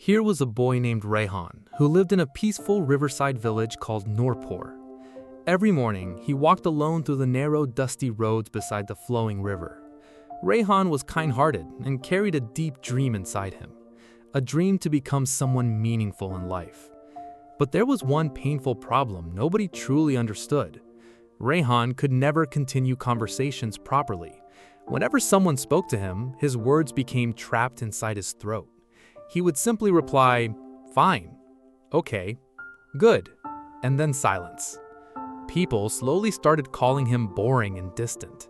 Here was a boy named Rayhan who lived in a peaceful riverside village called Nurpur. Every morning, he walked alone through the narrow, dusty roads beside the flowing river. Rayhan was kind-hearted and carried a deep dream inside him, a dream to become someone meaningful in life. But there was one painful problem nobody truly understood. Rayhan could never continue conversations properly. Whenever someone spoke to him, his words became trapped inside his throat. He would simply reply, "Fine, okay, good," and then silence. People slowly started calling him boring and distant.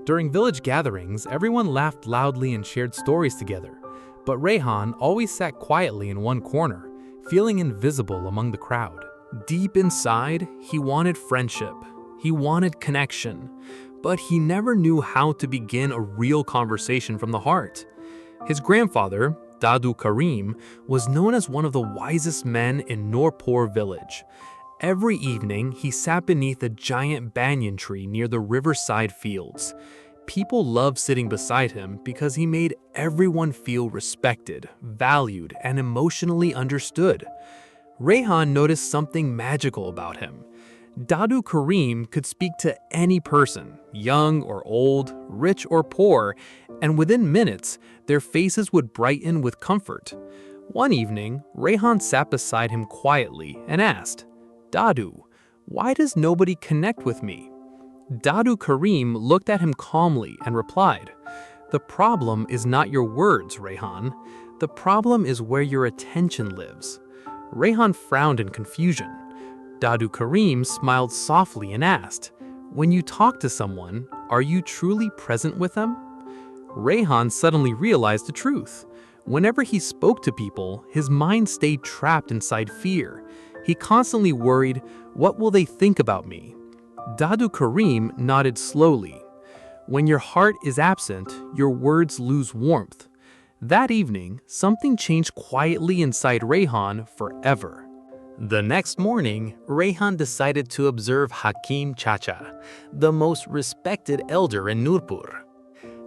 During village gatherings, everyone laughed loudly and shared stories together, but Rayhan always sat quietly in one corner, feeling invisible among the crowd. Deep inside, he wanted friendship. He wanted connection, but he never knew how to begin a real conversation from the heart. His grandfather, Dadu Karim, was known as one of the wisest men in Nurpur village. Every evening, he sat beneath a giant banyan tree near the riverside fields. People loved sitting beside him because he made everyone feel respected, valued, and emotionally understood. Rayhan noticed something magical about him. Dadu Karim could speak to any person, young or old, rich or poor, and within minutes, their faces would brighten with comfort. One evening, Rayhan sat beside him quietly and asked, "Dadu, why does nobody connect with me?" Dadu Karim looked at him calmly and replied, "The problem is not your words, Rayhan. The problem is where your attention lives." Rayhan frowned in confusion. Dadu Karim smiled softly and asked, "When you talk to someone, are you truly present with them?" Rayhan suddenly realized the truth. Whenever he spoke to people, his mind stayed trapped inside fear. He constantly worried, "What will they think about me?" Dadu Karim nodded slowly. "When your heart is absent, your words lose warmth." That evening, something changed quietly inside Rayhan forever. The next morning, Rayhan decided to observe Hakim Chacha, the most respected elder in Nurpur.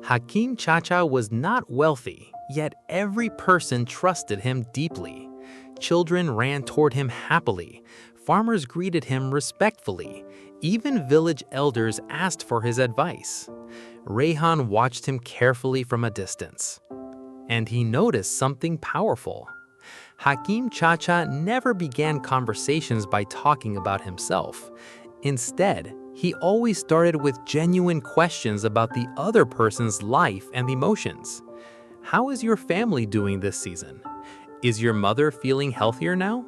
Hakim Chacha was not wealthy, yet every person trusted him deeply. Children ran toward him happily. Farmers greeted him respectfully. Even village elders asked for his advice. Rayhan watched him carefully from a distance, and he noticed something powerful. Hakim Chacha never began conversations by talking about himself. Instead, he always started with genuine questions about the other person's life and emotions. "How is your family doing this season? Is your mother feeling healthier now?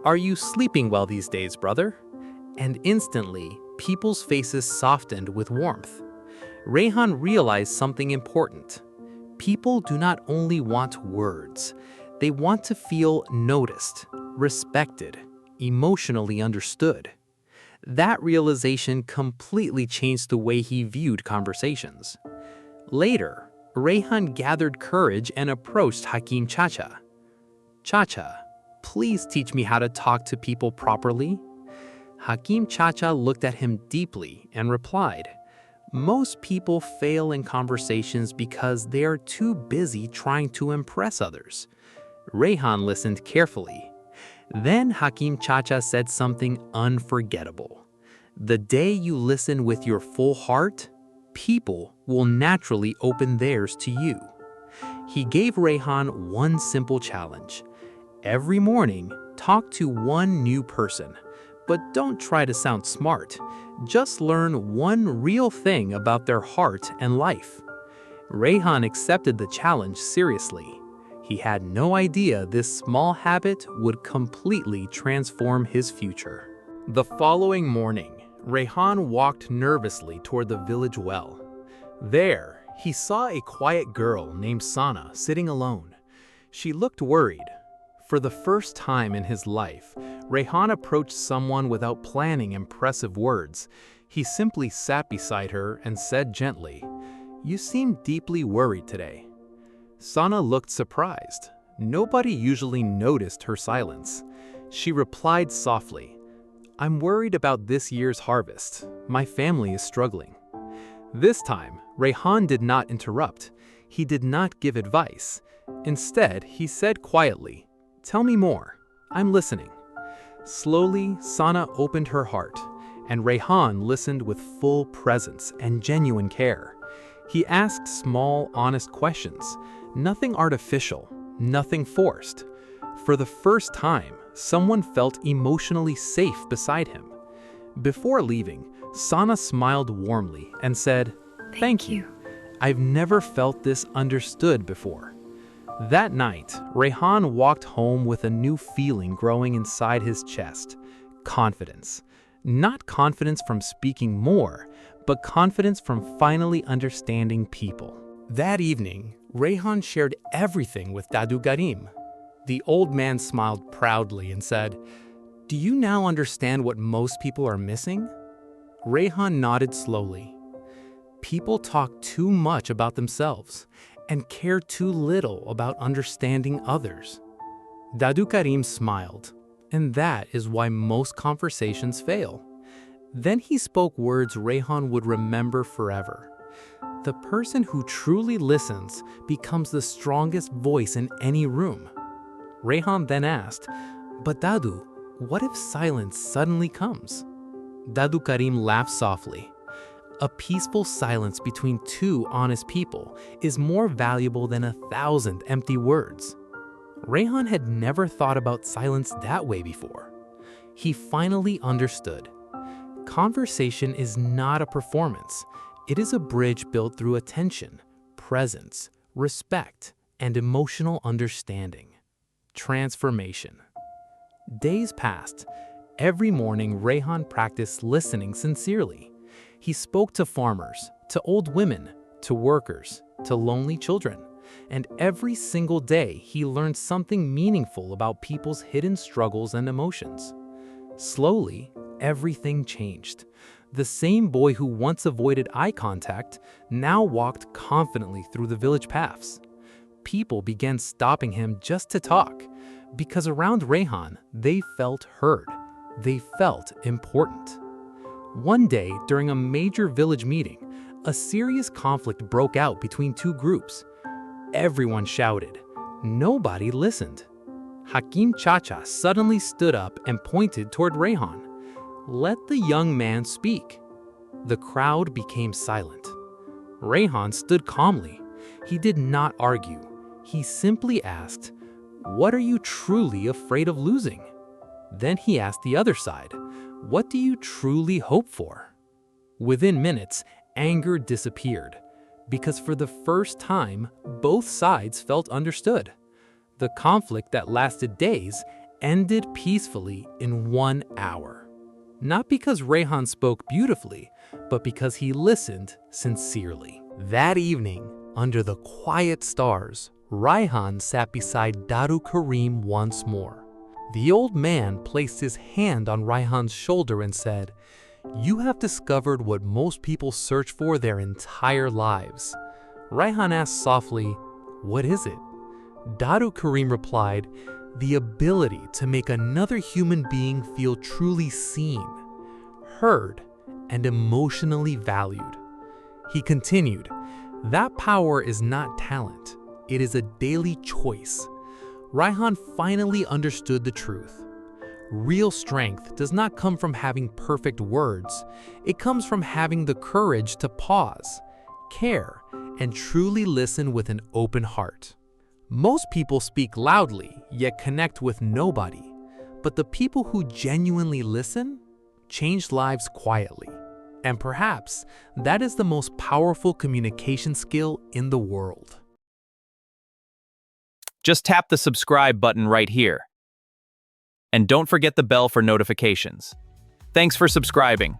Are you sleeping well these days, brother?" And instantly, people's faces softened with warmth. Rayhan realized something important. People do not only want words. They want to feel noticed, respected, emotionally understood. That realization completely changed the way he viewed conversations. Later, Rayhan gathered courage and approached Hakim Chacha. "Chacha, please teach me how to talk to people properly." Hakim Chacha looked at him deeply and replied, "Most people fail in conversations because they are too busy trying to impress others." Rayhan listened carefully. Then Hakim Chacha said something unforgettable. "The day you listen with your full heart, people will naturally open theirs to you." He gave Rayhan one simple challenge. Every morning, talk to one new person. But don't try to sound smart. Just learn one real thing about their heart and life. Rayhan accepted the challenge seriously. He had no idea this small habit would completely transform his future. The following morning, Rayhan walked nervously toward the village well. There, he saw a quiet girl named Sana sitting alone. She looked worried. For the first time in his life, Rayhan approached someone without planning impressive words. He simply sat beside her and said gently, "You seem deeply worried today." Sana looked surprised. Nobody usually noticed her silence. She replied softly, "I'm worried about this year's harvest. My family is struggling." This time, Rayhan did not interrupt. He did not give advice. Instead, he said quietly, Tell me more. I'm listening." Slowly, Sana opened her heart, and Rayhan listened with full presence and genuine care. He asked small, honest questions, nothing artificial, nothing forced. For the first time, someone felt emotionally safe beside him. Before leaving, Sana smiled warmly and said, "Thank you. I've never felt this understood before." That night, Rayhan walked home with a new feeling growing inside his chest: confidence. Not confidence from speaking more, but confidence from finally understanding people. That evening, Rayhan shared everything with Dadu Karim. The old man smiled proudly and said, "Do you now understand what most people are missing?" Rayhan nodded slowly. People talk too much about themselves and care too little about understanding others. Dadu Karim smiled, and that is why most conversations fail. Then he spoke words Rayhan would remember forever. The person who truly listens becomes the strongest voice in any room. Rayhan then asked, "But Dadu, what if silence suddenly comes?" Dadu Karim laughed softly. A peaceful silence between two honest people is more valuable than 1,000 empty words. Rayhan had never thought about silence that way before. He finally understood. Conversation is not a performance. It is a bridge built through attention, presence, respect, and emotional understanding. Transformation. Days passed. Every morning, Rayhan practiced listening sincerely. He spoke to farmers, to old women, to workers, to lonely children. And every single day, he learned something meaningful about people's hidden struggles and emotions. Slowly, everything changed. The same boy who once avoided eye contact now walked confidently through the village paths. People began stopping him just to talk, because around Rayhan, they felt heard. They felt important. One day, during a major village meeting, a serious conflict broke out between two groups. Everyone shouted. Nobody listened. Hakim Chacha suddenly stood up and pointed toward Rayhan. "Let the young man speak." The crowd became silent. Rayhan stood calmly. He did not argue. He simply asked, "What are you truly afraid of losing?" Then he asked the other side, "What do you truly hope for?" Within minutes, anger disappeared, because for the first time, both sides felt understood. The conflict that lasted days ended peacefully in 1 hour. Not because Rayhan spoke beautifully, but because he listened sincerely. That evening, under the quiet stars, Rayhan sat beside Dadu Karim once more. The old man placed his hand on Rayhan's shoulder and said, "You have discovered what most people search for their entire lives." Rayhan asked softly, "What is it?" Dadu Karim replied, "The ability to make another human being feel truly seen, heard, and emotionally valued." He continued, "That power is not talent. It is a daily choice." Rayhan finally understood the truth. Real strength does not come from having perfect words. It comes from having the courage to pause, care, and truly listen with an open heart. Most people speak loudly, yet connect with nobody. But the people who genuinely listen change lives quietly. And perhaps that is the most powerful communication skill in the world. Just tap the subscribe button right here. And don't forget the bell for notifications. Thanks for subscribing.